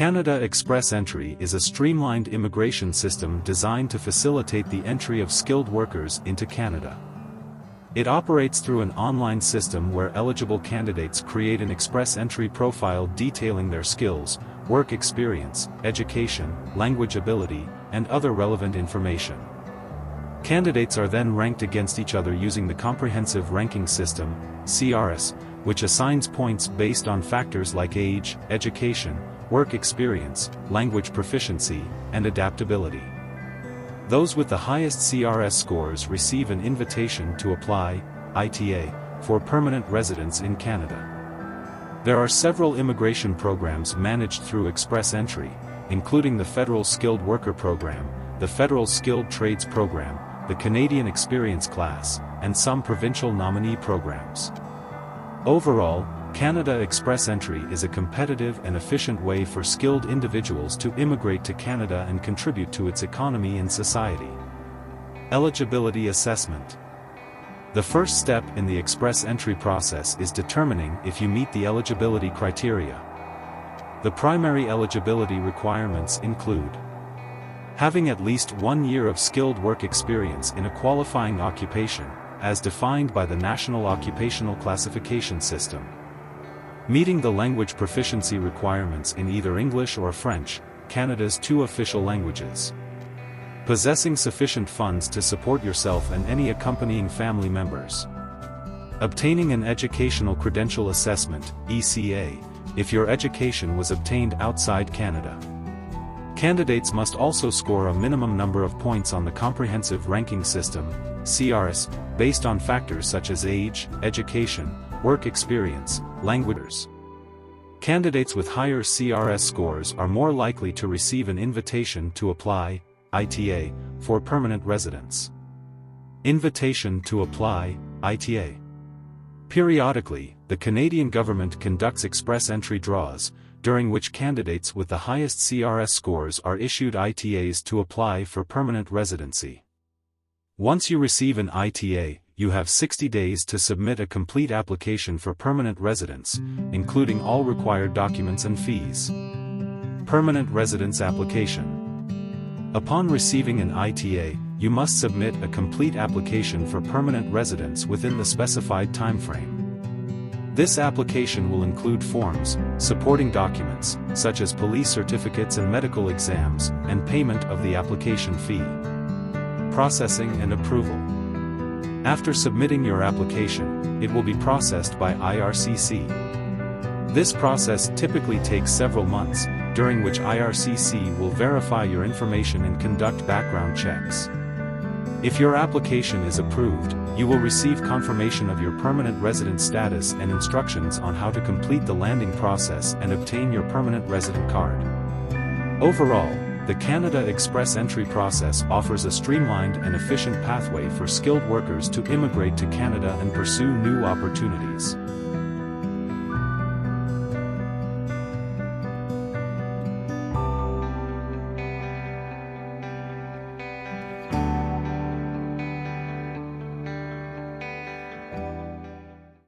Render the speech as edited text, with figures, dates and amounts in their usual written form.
Canada Express Entry is a streamlined immigration system designed to facilitate the entry of skilled workers into Canada. It operates through an online system where eligible candidates create an express entry profile detailing their skills, work experience, education, language ability, and other relevant information. Candidates are then ranked against each other using the Comprehensive Ranking System, CRS, which assigns points based on factors like age, education, work experience, language proficiency, and adaptability. Those with the highest CRS scores receive an invitation to apply, ITA, for permanent residence in Canada. There are several immigration programs managed through Express Entry, including the Federal Skilled Worker Program, the Federal Skilled Trades Program, the Canadian Experience Class, and some provincial nominee programs. Overall, Canada Express Entry is a competitive and efficient way for skilled individuals to immigrate to Canada and contribute to its economy and society. Eligibility Assessment. The first step in the Express Entry process is determining if you meet the eligibility criteria. The primary eligibility requirements include having at least 1 year of skilled work experience in a qualifying occupation, as defined by the National Occupational Classification System. Meeting the language proficiency requirements in either English or French, Canada's 2 official languages. Possessing sufficient funds to support yourself and any accompanying family members. Obtaining an Educational Credential Assessment, ECA, if your education was obtained outside Canada. Candidates must also score a minimum number of points on the Comprehensive Ranking System, CRS, based on factors such as age, education, work experience, languages. Candidates with higher CRS scores are more likely to receive an invitation to apply, ITA, for permanent residence. Invitation to apply, ITA. Periodically, the Canadian government conducts express entry draws, during which candidates with the highest CRS scores are issued ITAs to apply for permanent residency. Once you receive an ITA, you have 60 days to submit a complete application for permanent residence, including all required documents and fees. Permanent Residence Application. Upon receiving an ITA, you must submit a complete application for permanent residence within the specified timeframe. This application will include forms, supporting documents, such as police certificates and medical exams, and payment of the application fee. Processing and approval. After submitting your application, it will be processed by IRCC. This process typically takes several months, during which IRCC will verify your information and conduct background checks. If your application is approved, you will receive confirmation of your permanent resident status and instructions on how to complete the landing process and obtain your permanent resident card. Overall, the Canada Express Entry process offers a streamlined and efficient pathway for skilled workers to immigrate to Canada and pursue new opportunities.